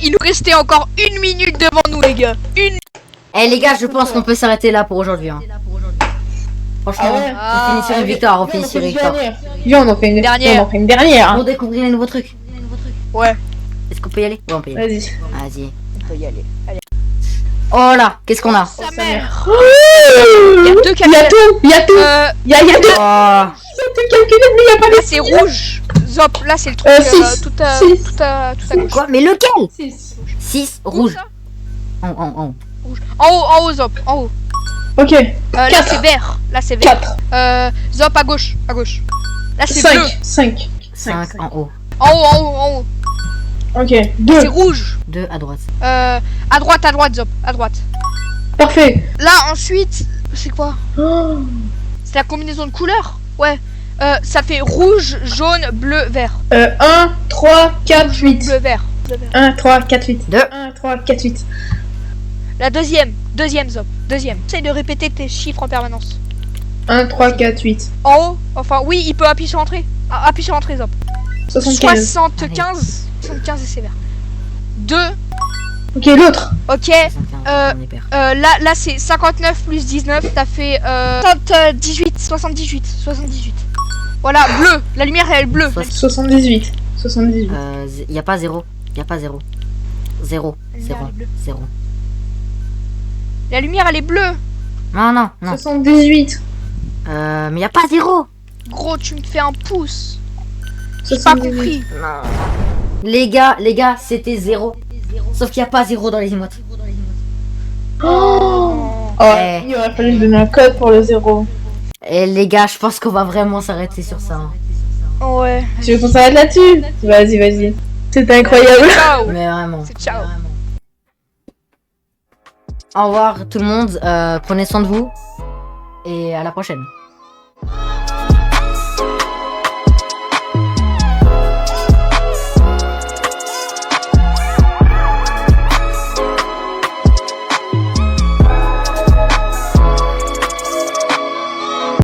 C: Il nous restait encore 1 minute devant nous, les gars.
A: Eh les gars, je pense qu'on peut s'arrêter là pour aujourd'hui. Hein. Franchement,
B: Ah ouais.
A: on finit sur une victoire, on finit sur une victoire.
B: Viens, on en fait une
C: Dernière.
B: On en fait une dernière.
A: Pour découvrir les nouveaux trucs.
C: Ouais,
A: Est-ce qu'on peut y aller? Ouais, on peut y aller.
B: Vas-y.
A: Vas-y.
C: on peut y aller. Allez.
A: Oh là, qu'est-ce qu'on a?
C: Sa mère.
B: Il
C: y a deux
B: Il y a
C: calculs.
B: tout. Il y a tout. Il y a deux.
A: Oh,
B: Tout calculé, mais il y a pas
C: Là c'est rouge. Zop, là c'est le truc
B: six.
C: tout à
B: Six.
C: gauche.
A: quoi? Mais lequel?
B: de 6.
A: 6,
C: Où,
A: rouge.
C: ça
A: En haut.
C: Rouge. En haut, Zop, en haut.
B: Ok.
C: Là
B: Quatre.
C: c'est vert. Là c'est vert.
B: 4.
C: Zop à gauche. Là c'est bleu.
B: 5.
A: 5 en haut.
C: En haut.
B: Ok.
C: C'est
B: 2.
C: rouge.
A: 2 à droite.
C: À droite, Zop, à droite.
B: Parfait.
C: Là ensuite, c'est quoi?
B: Oh.
C: C'est la combinaison de couleurs? Ouais. Ça fait rouge, jaune, bleu, vert.
B: 1, 3, 4, 8.
C: Bleu, vert.
B: 1, 3, 4, 8.
A: 2.
B: 1, 3, 4, 8.
C: La deuxième Zop, deuxième. Essaye de répéter tes chiffres en permanence.
B: 1, 3, 4, 8.
C: En haut, enfin oui, il peut appuyer sur entrée. Appuie sur entrée, Zop.
B: 75.
C: 75 et c'est vert. 2,
B: Ok, l'autre.
C: ok.
A: 75, on est perd.
C: Là c'est 59 plus 19, t'as fait 78. Voilà, bleu. La lumière elle est bleue.
B: 78. 78.
A: Y a pas 0. 0.
C: La lumière,
A: 0.
C: elle est bleue.
A: 0.
C: La lumière elle est bleue.
A: Non.
B: 78.
A: Mais y a pas 0.
C: Gros, tu me fais un pouce. J'ai pas
B: 78.
C: compris.
A: Les gars, c'était 0. Sauf qu'il y a pas 0 dans les emotes.
B: Oh,
A: Eh.
B: il aurait fallu me donner un code pour le 0.
A: Et les gars, je pense qu'on va vraiment s'arrêter sur ça. Hein.
C: Ouais.
B: Tu veux qu'on s'arrête là-dessus? Vas-y. C'était incroyable.
C: Ciao.
A: Mais vraiment.
C: C'est ciao.
A: Au revoir tout le monde. Prenez soin de vous. Et à la prochaine.